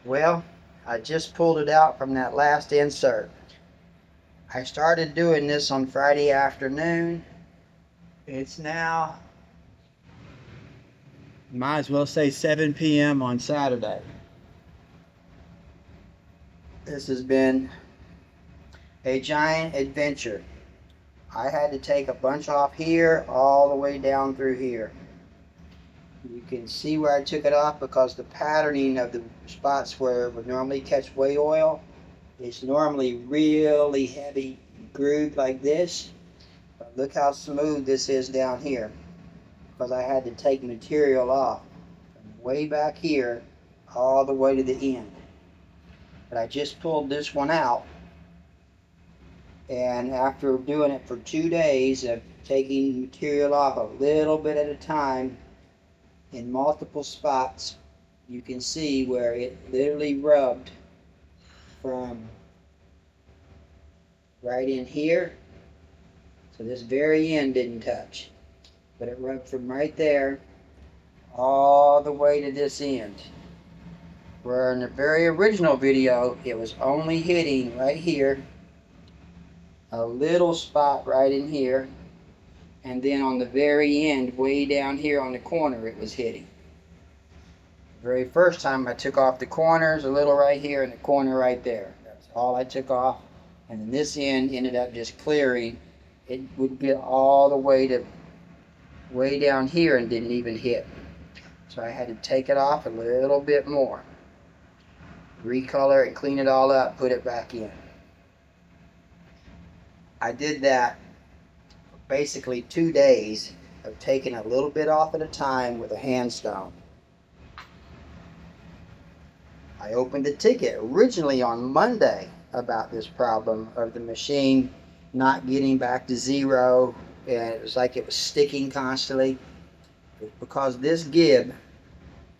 Well, I just pulled it out from that last insert. I started doing this on Friday afternoon. It's now, might as well say 7 p.m. on Saturday. This has been a giant adventure. I had to take a bunch off here all the way down through here. You can see where I took it off because the patterning of the spots where it would normally catch whale oil is normally really heavy grooved like this. But look how smooth this is down here because I had to take material off from way back here all the way to the end. But I just pulled this one out, and after doing it for 2 days of taking material off a little bit at a time in multiple spots, you can see where it literally rubbed from right in here. So this very end didn't touch, but it rubbed from right there all the way to this end. Where in the very original video, it was only hitting right here, a little spot right in here, and then on the very end, way down here on the corner, it was hitting. The very first time I took off the corners, a little right here and the corner right there. That's all I took off. And then this end ended up just clearing. It would get all the way to way down here and didn't even hit. So I had to take it off a little bit more. Recolor it, clean it all up, put it back in. I did that for basically 2 days of taking a little bit off at a time with a hand stone. I opened a ticket originally on Monday about this problem of the machine not getting back to zero, and it was like it was sticking constantly. Because this gib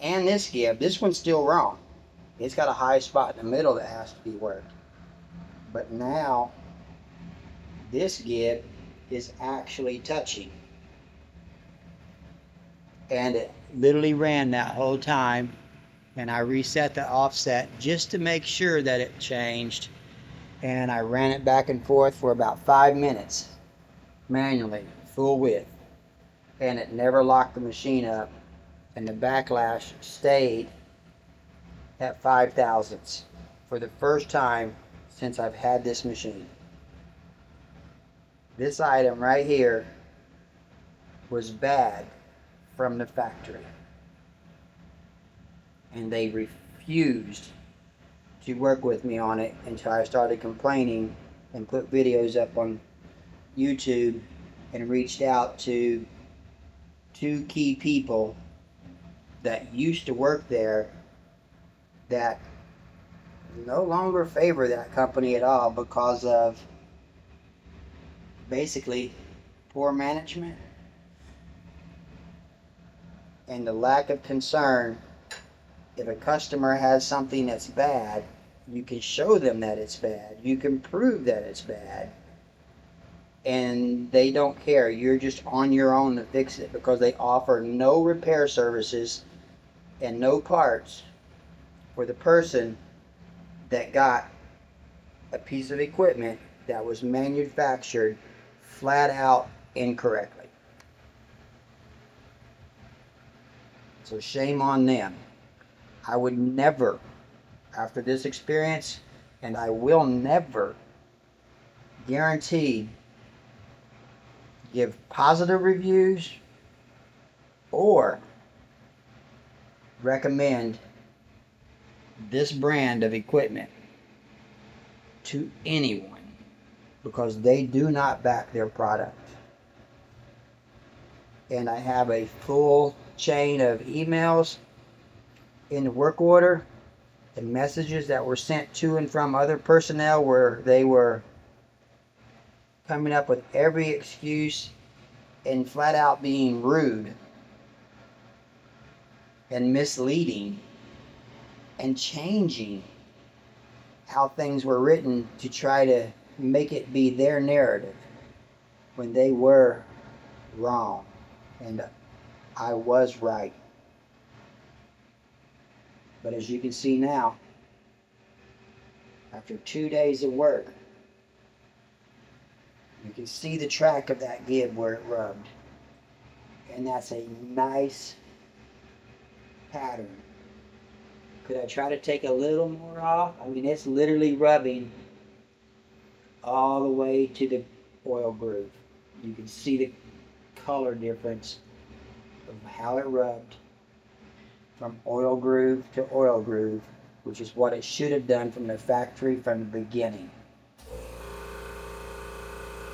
and this gib, this one's still wrong. It's got a high spot in the middle that has to be worked. But now, this gib is actually touching. And it literally ran that whole time. And I reset the offset just to make sure that it changed. And I ran it back and forth for about 5 minutes, manually, full width. And it never locked the machine up. And the backlash stayed at 5 thousandths for the first time since I've had this machine. This item right here was bad from the factory, and they refused to work with me on it until I started complaining and put videos up on YouTube and reached out to 2 key people that used to work there that no longer favor that company at all because of basically poor management and the lack of concern. If a customer has something that's bad, you can show them that it's bad. You can prove that it's bad. And they don't care. You're just on your own to fix it because they offer no repair services and no parts for the person that got a piece of equipment that was manufactured flat out incorrectly. So shame on them. I would never, after this experience, and I will never guarantee give positive reviews or recommend this brand of equipment to anyone because they do not back their product. And I have a full chain of emails in the work order and messages that were sent to and from other personnel where they were coming up with every excuse and flat out being rude and misleading and changing how things were written to try to make it be their narrative when they were wrong and I was right. But as you can see now, after 2 days of work. You can see the track of that gib where it rubbed. And that's a nice pattern. Could I try to take a little more off? I mean, it's literally rubbing all the way to the oil groove. You can see the color difference of how it rubbed from oil groove to oil groove, which is what it should have done from the factory from the beginning.